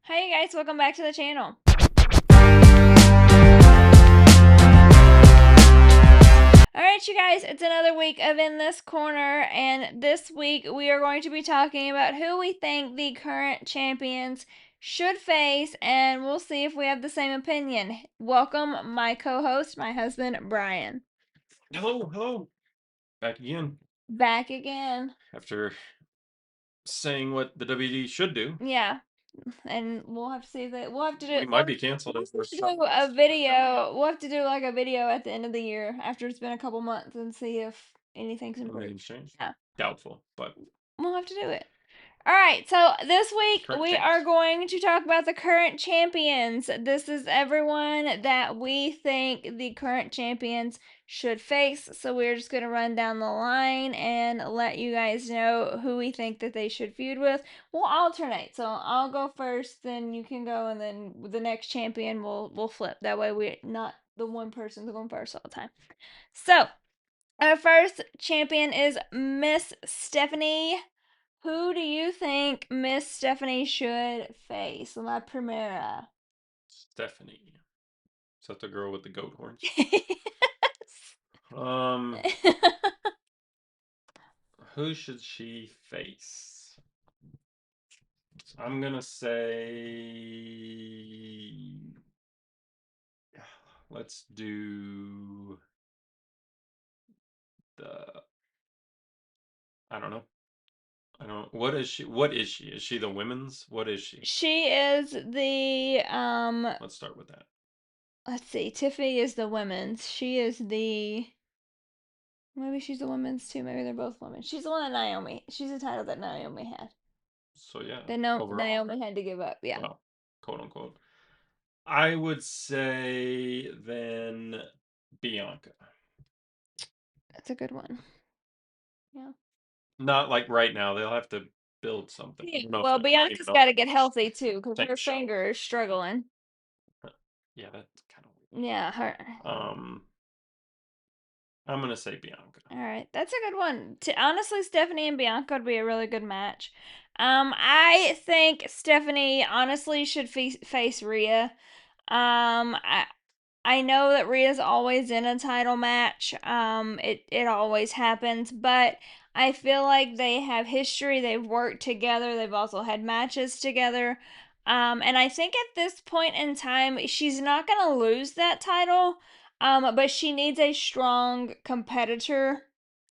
Hey guys, welcome back to the channel. Alright you guys, it's another week of In This Corner, and this week we are going to be talking about who we think the current champions should face, and we'll see if we have the same opinion. Welcome my co-host, my husband, Brian. Hello. Back again. Back again. After saying what the WD should do. Yeah. And we'll have to see that we'll have to do We might be canceled. We'll have to do a video. We'll have to do like a video at the end of the year after it's been a couple months and see if anything's improved. Changed. Yeah. Doubtful, but We'll have to do it. Alright, so this week we are going to talk about the current champions. This is everyone that we think the current champions should face. So we're just going to run down the line and let you guys know who we think that they should feud with. We'll alternate. So I'll go first, then you can go, and then the next champion we'll flip. That way we're not the one person going first all the time. So our first champion is Miss Stephanie. Who do you think Miss Stephanie should face? La Primera. Stephanie. Is that the girl with the goat horns? Yes. Who should she face? I'm gonna say let's do I don't know. What is she? Is she the women's? What is she? She is the Let's start with that. Let's see. Tiffany is the women's. She is the maybe she's the women's too. Maybe they're both women. She's the one that Naomi. She's the title that Naomi had. So yeah. That Naomi had to give up. Yeah. Well, quote unquote. I would say then Bianca. That's a good one. Yeah. Not like right now. They'll have to build something. Yeah. Well, Bianca's got to get healthy too because her finger is struggling. Yeah, that's kind of weird. Yeah, her. I'm gonna say Bianca. All right, that's a good one. Honestly, Stephanie and Bianca would be a really good match. I think Stephanie honestly should face Rhea. I know that Rhea's always in a title match. It always happens, but I feel like they have history. They've worked together. They've also had matches together. And I think at this point in time, she's not gonna lose that title. But she needs a strong competitor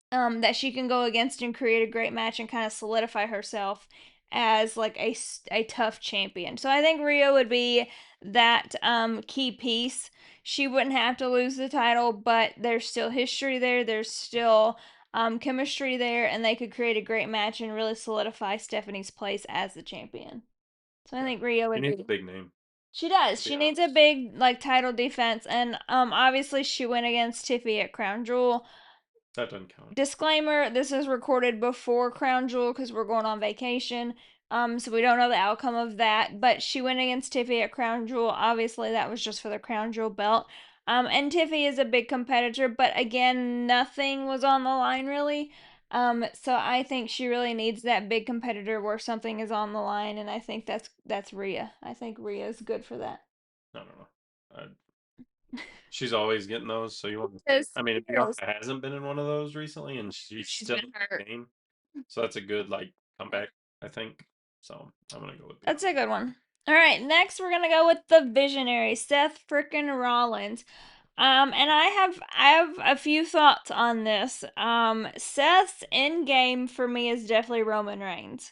that she can go against and create a great match and kind of solidify herself as like a tough champion. So I think Rhea would be that key piece. She wouldn't have to lose the title, but there's still history there. There's still chemistry there, and they could create a great match and really solidify Stephanie's place as the champion. So I think Rhea would be a big name. She does. She needs a big like title defense, and obviously she went against Tiffy at Crown Jewel. That doesn't count. Disclaimer: this is recorded before Crown Jewel because we're going on vacation. So we don't know the outcome of that. But she went against Tiffy at Crown Jewel. Obviously, that was just for the Crown Jewel belt. And Tiffy is a big competitor, but again, nothing was on the line really. So I think she really needs that big competitor where something is on the line, and I think that's Rhea. I think Rhea is good for that. I don't know. She's always getting those, so you want to. I mean, Bianca hasn't been in one of those recently, and she's still in the game, so that's a good like comeback, I think. So I'm gonna go with Bianca. That's a good one. All right, next we're gonna go with the Visionary, Seth frickin' Rollins. And I have a few thoughts on this. Seth's end game for me is definitely Roman Reigns.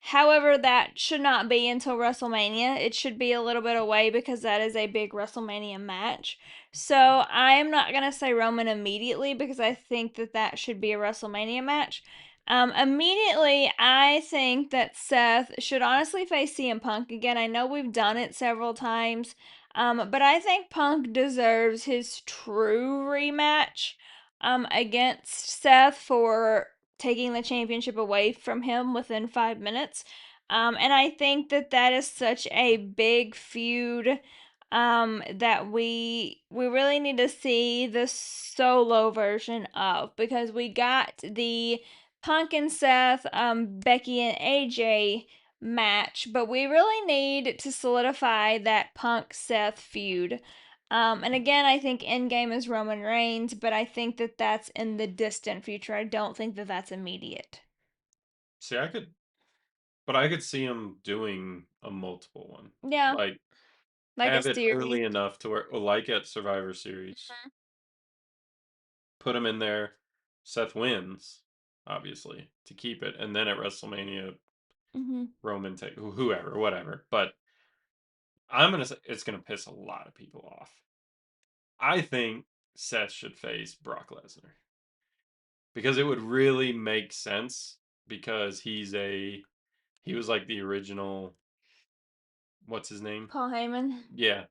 However, that should not be until WrestleMania. It should be a little bit away because that is a big WrestleMania match. So I am not going to say Roman immediately because I think that should be a WrestleMania match. Immediately, I think that Seth should honestly face CM Punk again. I know we've done it several times, but I think Punk deserves his true rematch against Seth for taking the championship away from him within 5 minutes. And I think that is such a big feud that we really need to see the solo version of, because we got the Punk and Seth, Becky and AJ match, but we really need to solidify that Punk Seth feud. And again, I think Endgame is Roman Reigns, but I think that that's in the distant future. I don't think that that's immediate. See, I could see him doing a multiple one. Yeah, Like like a have it series. early enough to where, like at Survivor Series, put him in there. Seth wins, obviously, to keep it, and then at WrestleMania, Mm-hmm. Roman take whoever, whatever. But I'm gonna say it's gonna piss a lot of people off. I think Seth should face Brock Lesnar because it would really make sense because he was like the original what's his name? Paul Heyman. Yeah.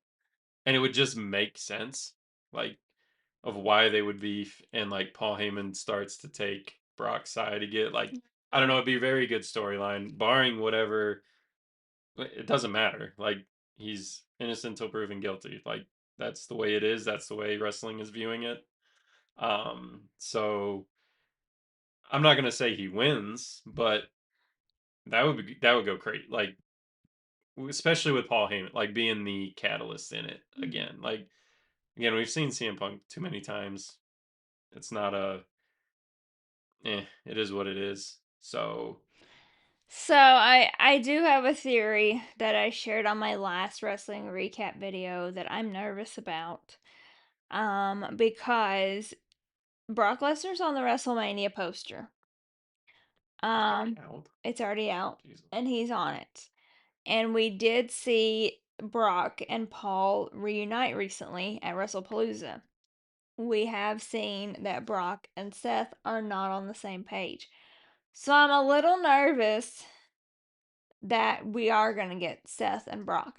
And it would just make sense like of why they would beef and like Paul Heyman starts to take Brock's side to get like I don't know, it'd be a very good storyline barring whatever it doesn't matter. Like he's innocent until proven guilty. Like that's the way it is. That's the way wrestling is viewing it. So I'm not gonna say he wins, but that would go crazy. Like especially with Paul Heyman, like being the catalyst in it again. Like again, we've seen CM Punk too many times. It's not a it is what it is. So So I do have a theory that I shared on my last wrestling recap video that I'm nervous about. Because Brock Lesnar's on the WrestleMania poster. out. It's already out, Jesus. and he's on it. And we did see Brock and Paul reunite recently at WrestlePalooza. We have seen that Brock and Seth are not on the same page. So I'm a little nervous that we are gonna get Seth and Brock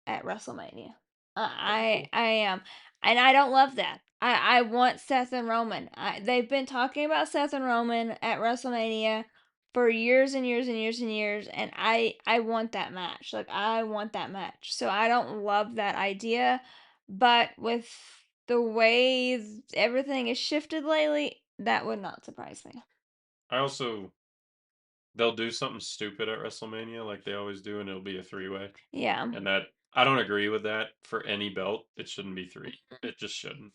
at WrestleMania. I am, and I don't love that. I want Seth and Roman. They've been talking about Seth and Roman at WrestleMania for years and years and years and years, and I want that match. Like I want that match. So I don't love that idea, but with the way everything is shifted lately, that would not surprise me. I also they'll do something stupid at WrestleMania like they always do, and it'll be a three-way. Yeah. And that I don't agree with that for any belt. It shouldn't be three. It just shouldn't.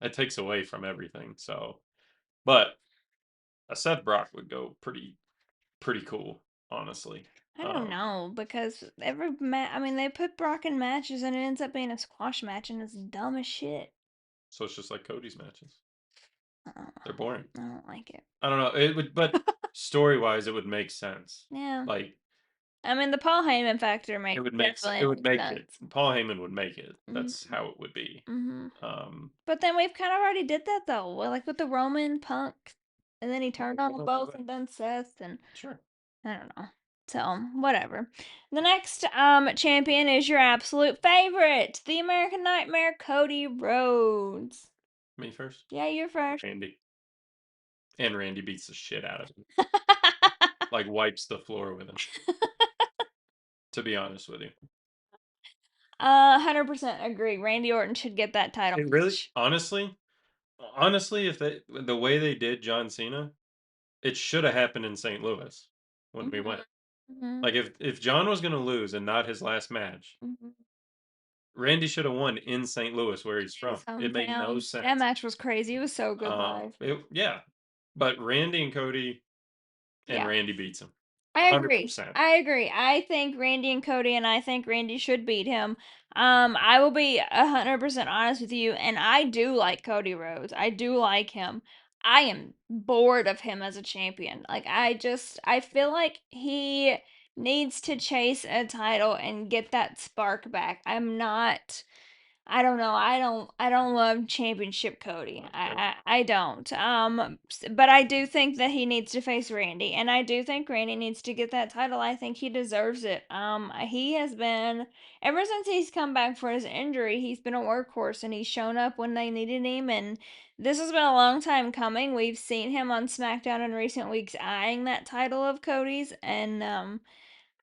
It takes away from everything. So, but a Seth Brock would go pretty cool, honestly. I don't know because I mean, they put Brock in matches and it ends up being a squash match and it's dumb as shit. So it's just like Cody's matches. Uh, They're boring. I don't like it. I don't know. It would, but story wise, it would make sense. Yeah. Like I mean, the Paul Heyman factor it makes would make definitely it would makes make it. sense. Paul Heyman would make it. That's Mm-hmm. how it would be. Mm-hmm. Um, But then we've kind of already did that though, like with the Roman Punk, and then he turned on them well, both and done Seth, and sure. I don't know. So whatever. The next champion is your absolute favorite, the American Nightmare, Cody Rhodes. Me first. Yeah, you're first. Randy. And Randy beats the shit out of him. Like wipes the floor with him. To be honest with you. 100% agree. Randy Orton should get that title It really match. honestly, if they the way they did John Cena, it should have happened in St. Louis when we went. Mm-hmm. Like if John was gonna lose and not his last match, Mm-hmm. Randy should have won in St. Louis where he's from. His It made no hometown. That sense. match was crazy. It was so good live. Yeah, but Randy and Cody and Yeah. Randy beats him. I agree. 100%. I agree. I think Randy and Cody, and I think Randy should beat him. I will be 100% honest with you, and I do like Cody Rhodes. I do like him. I am bored of him as a champion. Like I feel like he needs to chase a title and get that spark back. I'm not. I don't know. I don't love championship Cody. I don't. But I do think that he needs to face Randy, and I do think Randy needs to get that title. I think he deserves it. He has been ever since he's come back for his injury. He's been a workhorse, and he's shown up when they needed him. And this has been a long time coming. We've seen him on SmackDown in recent weeks eyeing that title of Cody's, and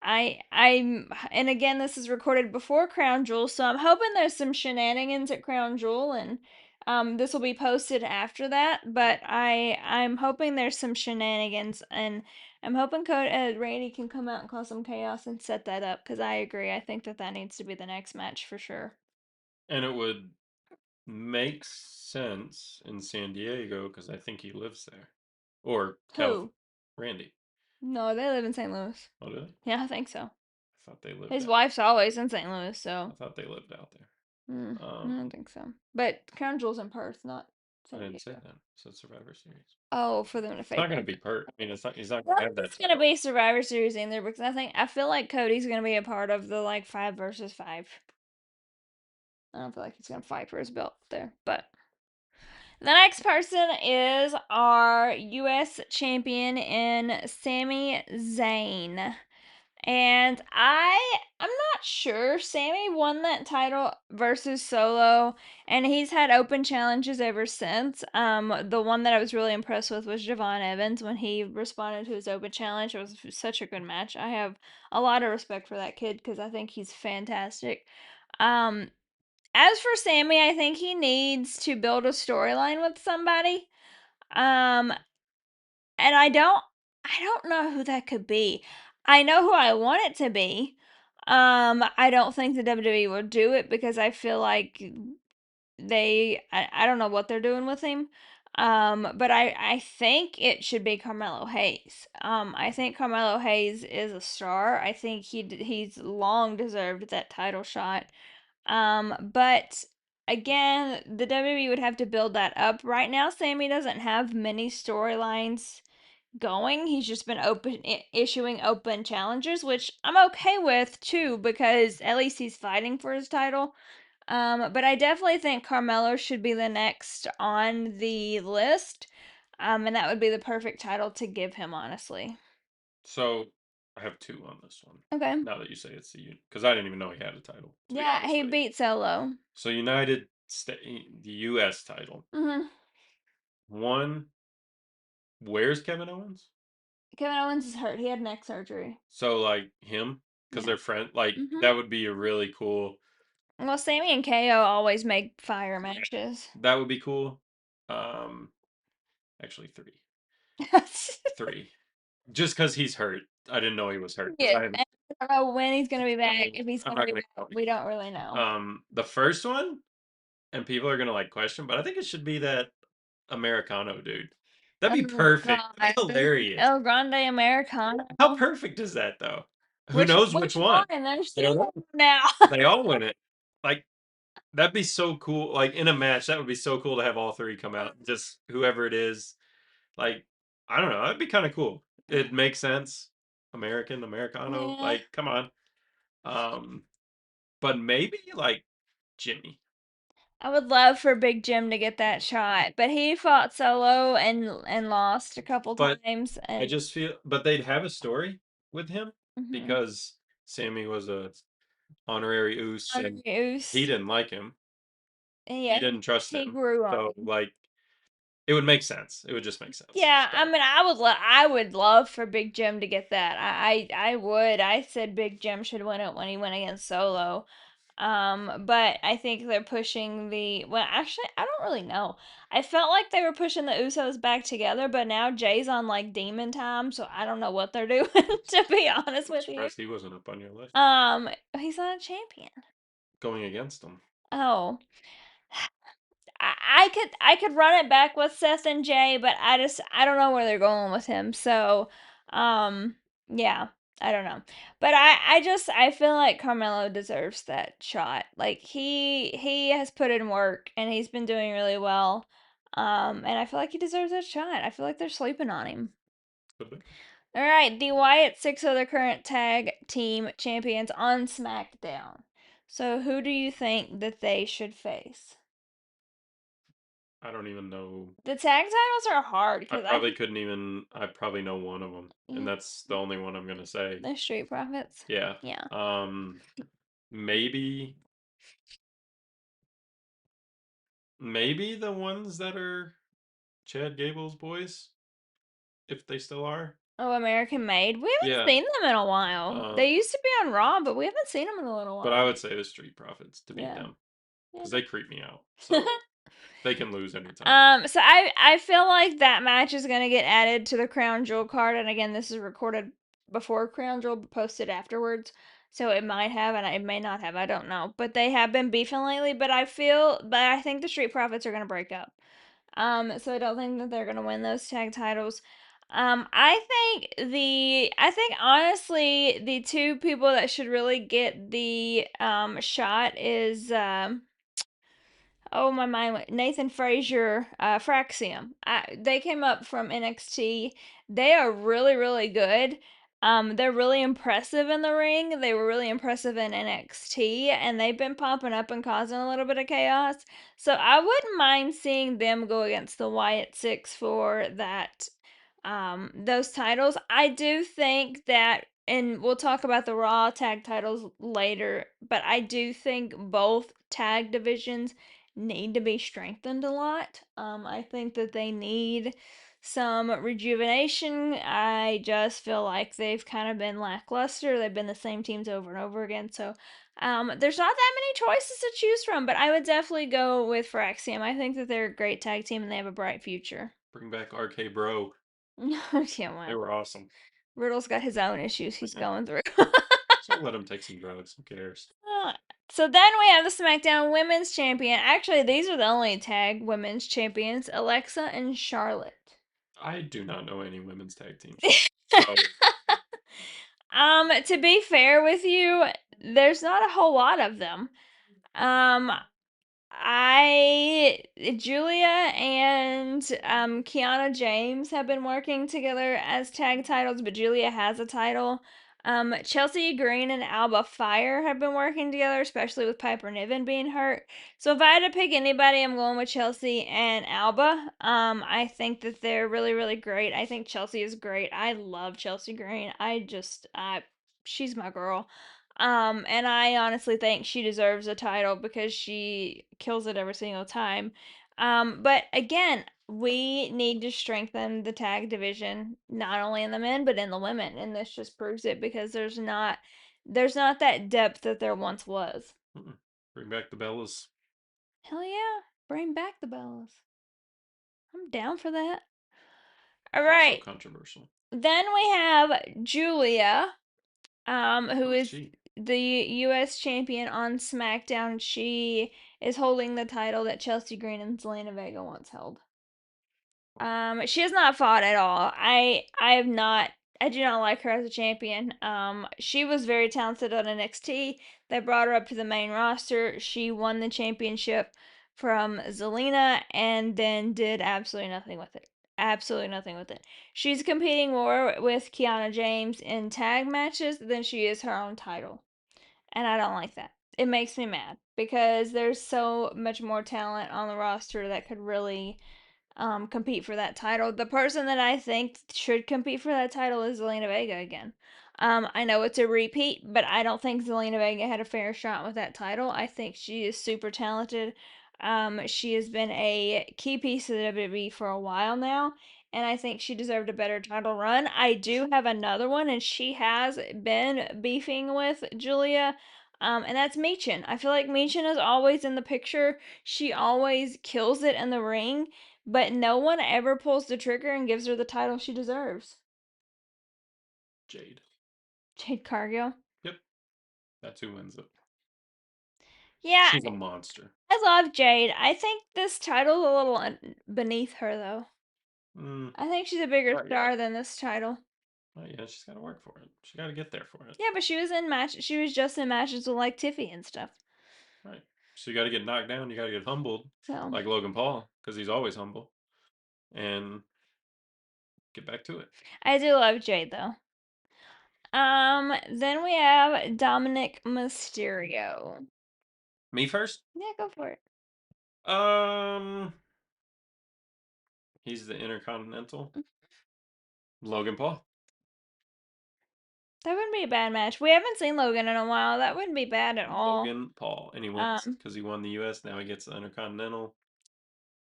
and again, this is recorded before Crown Jewel, so I'm hoping there's some shenanigans at Crown Jewel, and this will be posted after that. But I'm hoping there's some shenanigans, and I'm hoping Randy can come out and cause some chaos and set that up because I agree. I think that that needs to be the next match for sure. And it would make sense in San Diego because I think he lives there, or California. Who? Randy. No, they live in St. Louis. Oh, do they? Yeah, I think so. I thought they lived His out. wife's always in St. Louis, I so thought they lived out there. I don't think so. But Crown Jewel's in Perth, not I San didn't say Diego. that. So Survivor Series. Oh, for them to It's face not going to off. be Perth. I mean, it's not. He's not going Well, to have that. it's gonna be Survivor Series in there because I feel like Cody's gonna be a part of the like 5 versus 5. I don't feel like he's gonna fight for his belt there, but the next person is our U.S. champion in Sami Zayn. And I'm not sure. Sammy won that title versus Solo, and he's had open challenges ever since. The one that I was really impressed with was Javon Evans when he responded to his open challenge. It was such a good match. I have a lot of respect for that kid because I think he's fantastic. Um, as for Sammy, I think he needs to build a storyline with somebody. Um, and I don't know who that could be. I know who I want it to be. I don't think the WWE will do it because I feel like I don't know what they're doing with him. But I think it should be Carmelo Hayes. I think Carmelo Hayes is a star. I think he's long deserved that title shot. But again, the WWE would have to build that up. Right now, Sammy doesn't have many storylines going. He's just been issuing open challenges, which I'm okay with too because at least he's fighting for his title. But I definitely think Carmelo should be the next on the list. And that would be the perfect title to give him, honestly. So I have two on this one. Okay. Now that you say it's the because I didn't even know he had a title. Yeah, he beat Solo. So United State, the U.S. title. Mhm. One, where's Kevin Owens? Kevin Owens is hurt. He had neck surgery. So like him, because Yeah. they're friends. Like Mhm. that would be a really cool. Well, Sammy and KO always make fire matches. That would be cool. Um, actually three. Just because he's hurt. I didn't know he was hurt. Yeah, I don't know when he's gonna be back. If he's I'm gonna not be gonna back, count we don't really know. The first one, and people are gonna like question, but I think it should be that Americano dude. That'd be Oh perfect. That'd be God, hilarious. El Grande Americano. How perfect is that though? Who Which knows which which one? one? There's They don't two know. now. They all win it. Like that'd be so cool. Like in a match, that would be so cool to have all three come out. Just whoever it is. Like I don't know. That'd be kind of cool. It makes sense. Americano. Yeah. Like come on. Um, but maybe like Jimmy. I would love for Big Jim to get that shot, but he fought solo and lost a couple But times I and just feel, but they'd have a story with him mhm. because Sammy was a honorary Oos On and he Goose. didn't like him. He Yeah, didn't trust he him. grew on So him. like it would make sense. It would just make sense. Yeah, So I mean, I would love for Big Jim to get that. I would. I said Big Jim should win it when he went against Solo. But I think they're pushing well, actually, I don't really know. I felt like they were pushing the Usos back together, but now Jay's on like demon time, so I don't know what they're doing, to be honest I'm with you. surprised he wasn't up on your list. He's not a champion. Going against him. Oh. I could run it back with Seth and Jay, but I don't know where they're going with him. So, um, yeah, I don't know. But I feel like Carmelo deserves that shot. Like he has put in work and he's been doing really well. And I feel like he deserves that shot. I feel like they're sleeping on him. All right, the Wyatt Six are the current tag team champions on SmackDown. So who do you think that they should face? I don't even know. The tag titles are hard I because probably couldn't even. I probably know one of them, and yeah, that's the only one I'm gonna say. the Street Profits. Yeah. Yeah. Maybe maybe the ones that are Chad Gable's boys, if they still are. Oh, American Made. We haven't Yeah. seen them in a while. Um, They used to be on Raw, but we haven't seen them in a little but I while. would say the Street Profits to beat Yeah. them Yeah. because they creep me out. So They can lose anytime. So I feel like that match is gonna get added to the Crown Jewel card, and again, this is recorded before Crown Jewel, but posted afterwards. So it might have, and it may not have. I don't know, but they have been beefing lately. But I think the Street Profits are gonna break up. So I don't think that they're gonna win those tag titles. I think honestly the two people that should really get the shot is oh my mind went Nathan Frazier, Fraxium. They came up from NXT. They are really really good. They're really impressive in the ring. They were really impressive in NXT, and they've been popping up and causing a little bit of chaos. So I wouldn't mind seeing them go against the Wyatt Six for that those titles. I do think that, and we'll talk about the Raw tag titles later, but I do think both tag divisions need to be strengthened a lot. I think that they need some rejuvenation. I just feel like they've kind of been lackluster. They've been the same teams over and over again. So there's not that many choices to choose from, but I would definitely go with Fraxium. I think that they're a great tag team and they have a bright future. Bring back RK Bro. Yeah, They well, were awesome. Riddle's got his own issues he's going through. So let him take some drugs. Who cares? So then we have the SmackDown Women's Champion. Actually, these are the only tag women's champions, Alexa and Charlotte. I do not know any women's tag teams. So To be fair with you, there's not a whole lot of them. Um, I Julia and Kiana James have been working together as tag titles, but Julia has a title. Chelsea Green and Alba Fire have been working together, especially with Piper Niven being hurt. So if I had to pick anybody, I'm going with Chelsea and Alba. I think that they're really, really great. I think Chelsea is great. I love Chelsea Green. She's my girl. And I honestly think she deserves a title because she kills it every single time. But again, we need to strengthen the tag division, not only in the men but in the women, and this just proves it because there's not that depth that there once was. bring back the Bellas. Hell yeah, bring back the Bellas. I'm down for that. All Also right, controversial. then we have Julia, who Who is is she? the U.S. champion on SmackDown. She is holding the title that Chelsea Green and Zelina Vega once held. She has not fought at all. I have not. I do not like her as a champion. She was very talented on NXT. They brought her up to the main roster. She won the championship from Zelina and then did absolutely nothing with it. Absolutely nothing with it. She's competing more with Kiana James in tag matches than she is her own title. And I don't like that. It makes me mad because there's so much more talent on the roster that could really compete for that title. The person that I think should compete for that title is Zelina Vega again. I know it's a repeat, but I don't think Zelina Vega had a fair shot with that title. I think she is super talented. She has been a key piece of the WWE for a while now, and I think she deserved a better title run. I do have another one, and she has been beefing with Julia. And that's Michin. I feel like Michin is always in the picture. She always kills it in the ring, but no one ever pulls the trigger and gives her the title she deserves. Jade. Jade Cargill. Yep. That's who wins it. Yeah, She's a monster. I love Jade. I think this title's a little beneath her, though. Mm, I think she's a bigger star than this title. oh yeah, she's got to work for it. She got to get there for it. Yeah, but she was in match. She was just in matches with like Tiffy and stuff. Right. So you got to get knocked down. You got to get humbled, So like Logan Paul, because he's always humble, and get back to it. I do love Jade though. Then we have Dominic Mysterio. Me first. Yeah, go for it. Um, he's the Intercontinental. Logan Paul. That wouldn't be a bad match. We haven't seen Logan in a while. That wouldn't be bad at all. Logan Paul, and he wins because he won the U.S. Now he gets the Intercontinental.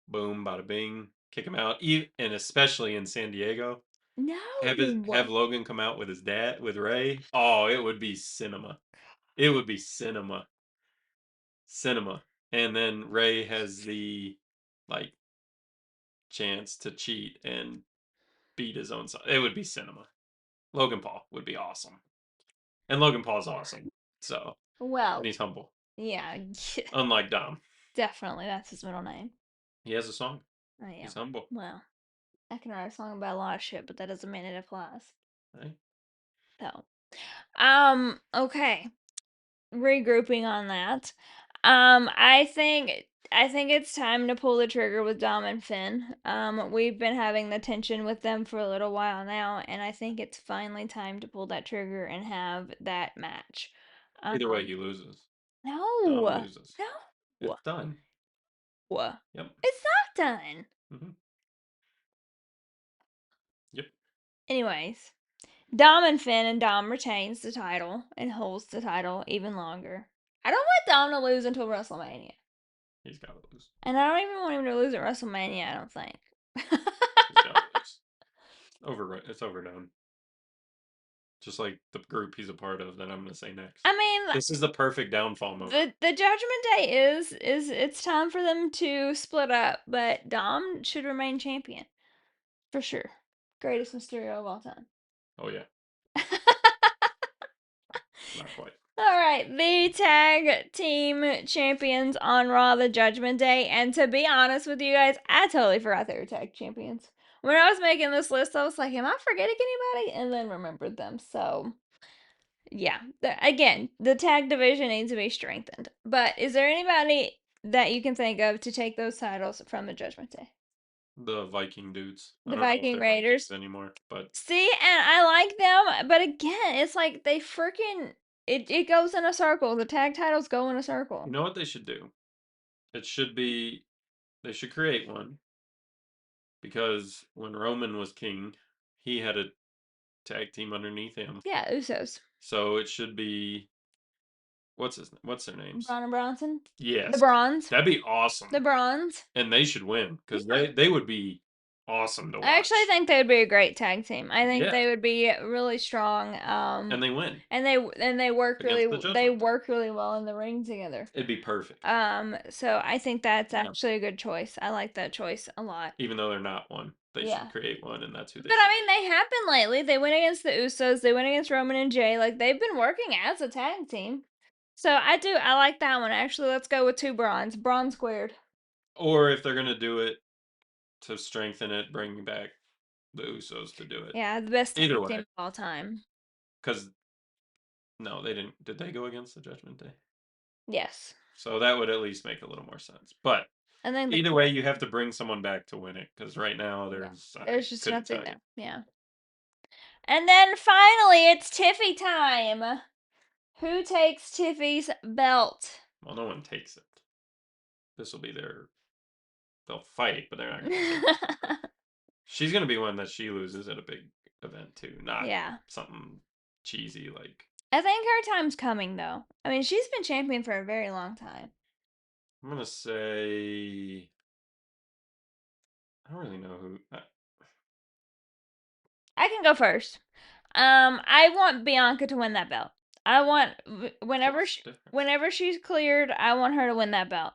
Boom, bada bing, kick him out, and especially in San Diego. No. Have Logan come out with his dad with Ray. Oh, it would be cinema. It would be cinema. And then Ray has the like chance to cheat and beat his own son. It would be cinema. Logan Paul would be awesome, and Logan Paul's awesome. So, and Well, he's humble, yeah, unlike Dom. definitely. That's his middle name. He has a song. Oh, yeah. He's humble. Well, I can write a song about a lot of shit, but that doesn't mean it applies. Right? So, okay. Regrouping on that. I think it's time to pull the trigger with Dom and Finn. We've been having the tension with them for a little while now, and I think it's finally time to pull that trigger and have that match. Either way, he loses. Dom No, loses. no, It's done. Yep. it's not done. Hmm. Yep. Anyways, Dom and Finn, and Dom retains the title and holds the title even longer. I don't want Dom to lose until WrestleMania. He's got to lose. And I don't even want him to lose at WrestleMania, I don't think. He's got to lose. It's overdone. Just like the group he's a part of that I'm going to say next. I mean, this is the perfect downfall moment. the Judgment Day is it's time for them to split up, but Dom should remain champion for sure. Greatest Mysterio of all time. Oh yeah, not quite. All right, the tag team champions on Raw the Judgment Day, and to be honest with you guys, I totally forgot they were tag champions. When I was making this list, I was like, "Am I forgetting anybody?" And then remembered them. So yeah, again, the tag division needs to be strengthened. But is there anybody that you can think of to take those titles from the Judgment Day? The Viking dudes. I The don't know if Viking they're Raiders. Vikings anymore, but See, and I like them, but again, it's like they freaking it goes in a circle. The tag titles go in a circle. you know what they should do? It should be they should create one because when Roman was king, he had a tag team underneath him. Yeah, Usos. So it should be what's their names? Braun and Bronson. The Yes. Bronze. That'd be awesome. The Bronze. And they should win because Yeah. they would be awesome to watch. I actually think they would be a great tag team. I think Yeah. they would be really strong. And they win. And they work Against the really Judgment they Day. work really well in the ring together. It'd be perfect. So I think that's Yeah. actually a good choice. I like that choice a lot. Even though they're not one, they Yeah. should create one, and that's who they But should. I mean, they have been lately. They went against the Usos. They went against Roman and Jay. Like they've been working as a tag team. So I like that one. Actually, let's go with two bronze. Bronze squared. Or if they're gonna do it to strengthen it, bring back the Usos to do it. Yeah, the best tag Either team way, of all time. because no, they didn't. Did they go against the Judgment Day? Yes. So that would at least make a little more sense. But And then either way, you have to bring someone back to win it because right now there's just couldn't nothing tell you. there. Yeah. And then finally, it's Tiffy time. Who takes Tiffy's belt? Well, no one takes it. This will be their. They'll fight, but they're not gonna take it. She's gonna be one that she loses at a big event too, not Yeah. something cheesy like. I think her time's coming though. I mean, she's been champion for a very long time. I'm gonna say. I don't really know who. I can go first. I want Bianca to win that belt. I want whenever she's cleared, I want her to win that belt.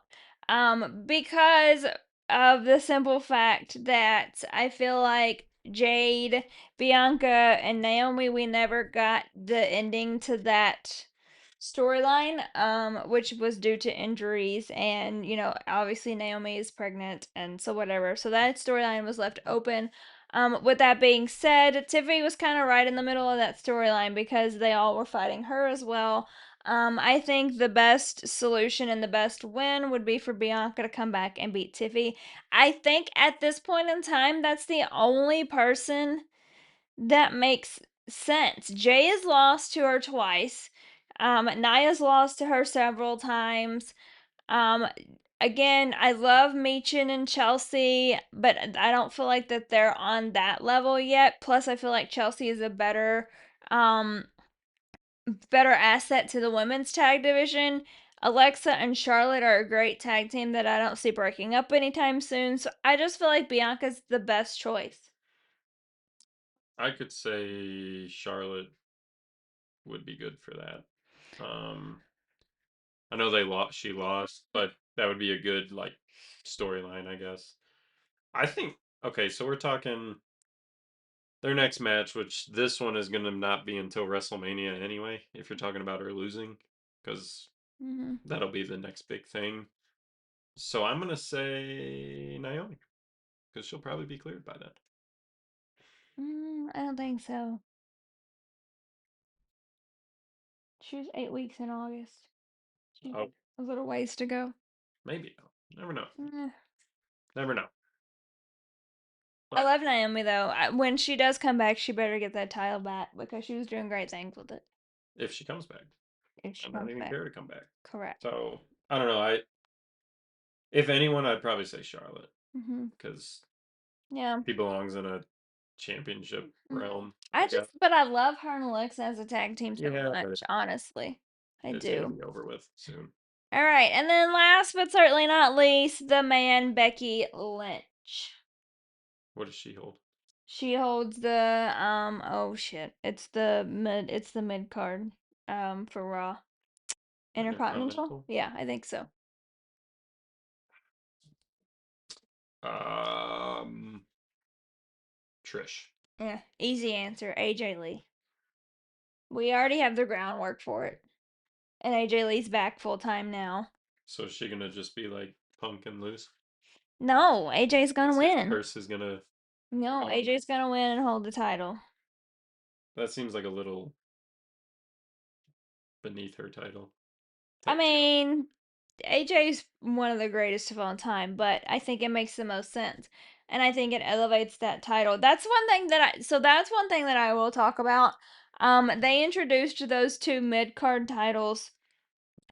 Because of the simple fact that I feel like Jade, Bianca, and Naomi, we never got the ending to that storyline, which was due to injuries, and obviously Naomi is pregnant, and so whatever. So that storyline was left open. With that being said, Tiffany was kind of right in the middle of that storyline because they all were fighting her as well. I think the best solution and the best win would be for Bianca to come back and beat Tiffy. I think at this point in time, that's the only person that makes sense. Jay has lost to her twice. Nia's lost to her several times. Um, Again, I love Meechin and Chelsea, but I don't feel like that they're on that level yet. Plus, I feel like Chelsea is a um, better asset to the women's tag division. Alexa and Charlotte are a great tag team that I don't see breaking up anytime soon. So I just feel like Bianca's the best choice. I could say Charlotte would be good for that. I know they lost. She lost, but that would be a good like storyline, I guess. I think okay, so we're talking their next match, which this one is going to not be until WrestleMania anyway, if you're talking about her losing, because Mm-hmm. that'll be the next big thing. So I'm going to say Naomi, because she'll probably be cleared by then. I don't think so. She was 8 weeks in August. She Oh, a little ways to go. maybe. Never know. Eh. Never know. I But love Naomi though. When she does come back, she better get that title back because she was doing great things with it. if she comes back, If she I don't comes even back, care to come back. correct. So I don't know. I if anyone, I'd probably say Charlotte Mm-hmm. because Yeah. he belongs in a championship Mm-hmm. realm. I I guess. just, but I love her and Alexa as a tag team so Yeah, but much. Honestly, I it's gonna do. be over with soon. All right, and then last but certainly not least, the man Becky Lynch. What does she hold? She holds the oh shit. It's the mid card for Raw. Intercontinental? Intercontinental. Yeah, I think so. Um, Trish. Yeah, easy answer. AJ Lee. We already have the groundwork for it. And AJ Lee's back full time now. So is she gonna just be like Punk and lose? No, AJ's gonna His win. curse is gonna No, come. AJ's gonna win and hold the title. That seems like a little beneath her title. I Tag title. mean, AJ's one of the greatest of all time, but I think it makes the most sense. And I think it elevates that title. That's one thing that I will talk about. They introduced those two mid card titles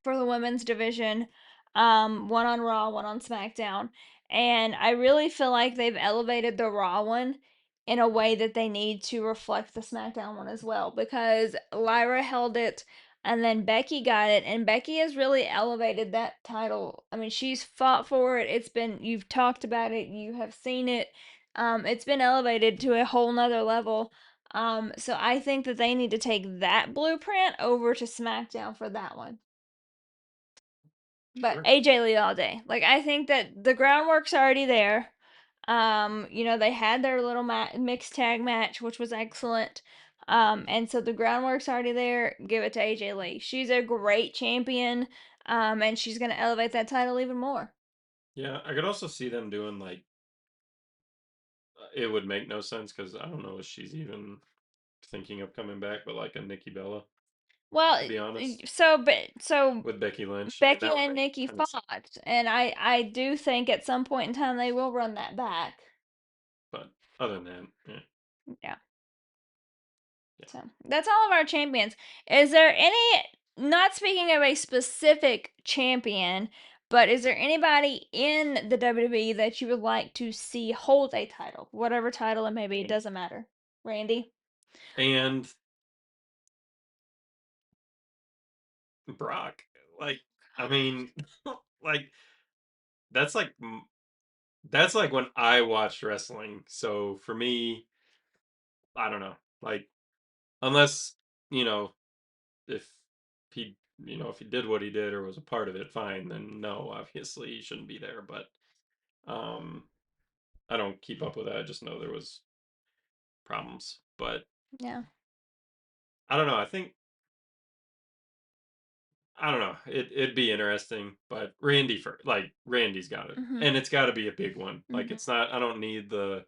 for the women's division, one on Raw, one on SmackDown. And I really feel like they've elevated the Raw one in a way that they need to reflect the SmackDown one as well because Lyra held it and then Becky got it, and Becky has really elevated that title. I mean, she's fought for it. You've talked about it, you have seen it. It's been elevated to a whole nother level. So I think that they need to take that blueprint over to SmackDown for that one. But Sure. AJ Lee all day. Like I think that the groundwork's already there. They had their little mixed tag match, which was excellent. And so the groundwork's already there. Give it to AJ Lee. She's a great champion. And she's gonna elevate that title even more. Yeah, I could also see them doing like it would make no sense because I don't know if she's even thinking of coming back, but like a Nikki Bella, Well, to be honest, so with Becky Lynch. I mean, Becky that would and make Nikki kind of sense. fought, and I do think at some point in time they will run that back. But other than that, yeah, Yeah. yeah. So that's all of our champions. Is there any, not speaking of a specific champion, but is there anybody in the WWE that you would like to see hold a title? Whatever title it may be, it doesn't matter. Randy? And Brock, like, I mean, like that's like that's like when I watched wrestling. So for me, I don't know, like unless you know if he if he did what he did or was a part of it, fine. Then no, obviously he shouldn't be there. But um, I don't keep up with that. I just know there was problems. But Yeah. I don't know. I don't know. It'd be interesting, but Randy for like Randy's got it, Mhm. and it's got to be a big one. Like Mhm. it's not. I don't need the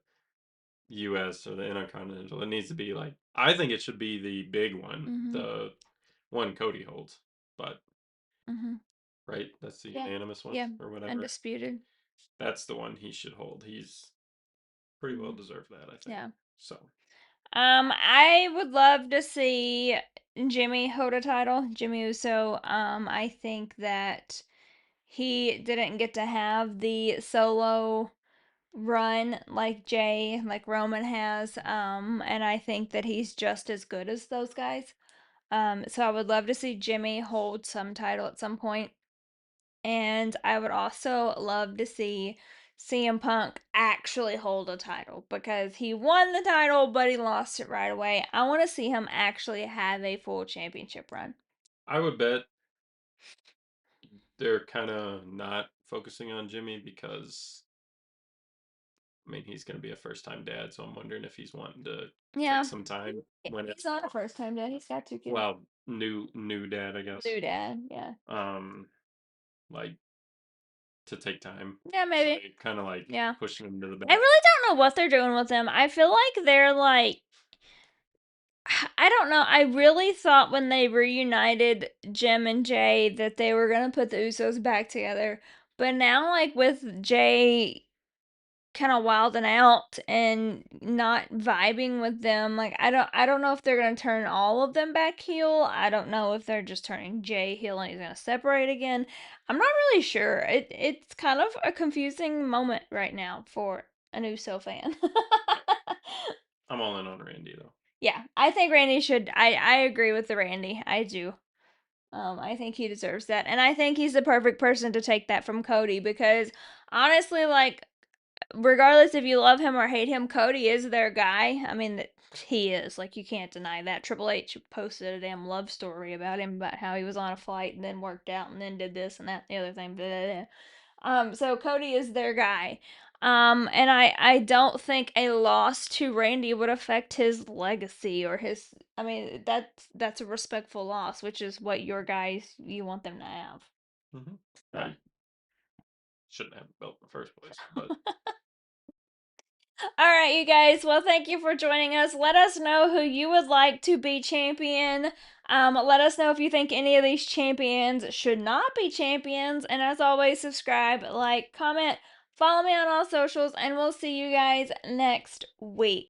U.S. or the Intercontinental. It needs to be like I think it should be the big one, Mhm. the one Cody holds. But Mhm. right, that's the Yeah. unanimous one Yeah. or whatever. Undisputed. That's the one he should hold. He's pretty well Mhm. deserved that, I think. Yeah. So I would love to see Jimmy hold a title. Jimmy Uso. I think that he didn't get to have the solo run like like Roman has. And I think that he's just as good as those guys. So I would love to see Jimmy hold some title at some point. And I would also love to see CM Punk actually hold a title because he won the title, but he lost it right away. I want to see him actually have a full championship run. I would bet they're kind of not focusing on Jimmy because I mean he's going to be a first time dad, so I'm wondering if he's wanting to Yeah. take some time when He's not a first time dad. He's got 2 kids. well, new dad, I guess. New dad, yeah. Like to take time. Yeah, So maybe. they kind of like Yeah. pushing him to the I back. really don't know what they're doing with him. I feel like they're like I don't know. I really thought when they reunited Jim and Jay that they were gonna put the Usos back together. But now, like with Jay kind of wilding out and not vibing with them, like I don't know if they're gonna turn all of them back heel. I don't know if they're just turning Jay heel and he's gonna separate again. I'm not really sure. It's kind of a confusing moment right now for an Uso fan. I'm all in on Randy though. Yeah, I think Randy should. I agree with the Randy. I do. I think he deserves that, and I think he's the perfect person to take that from Cody because honestly, like, regardless if you love him or hate him, Cody is their guy. I mean, he is. Like, you can't deny that. Triple H posted a damn love story about him about how he was on a flight and then worked out and then did this and that and the other thing. Blah, blah, blah. So Cody is their guy. And I don't think a loss to Randy would affect his legacy or his. I mean, that's a respectful loss, which is what your guys you want them to have. Mm-hmm. I shouldn't have the belt in the first place, but All right, you guys. Well, thank you for joining us. Let us know who you would like to be champion. Let us know if you think any of these champions should not be champions. And as always, subscribe, like, comment, follow me on all socials, and we'll see you guys next week.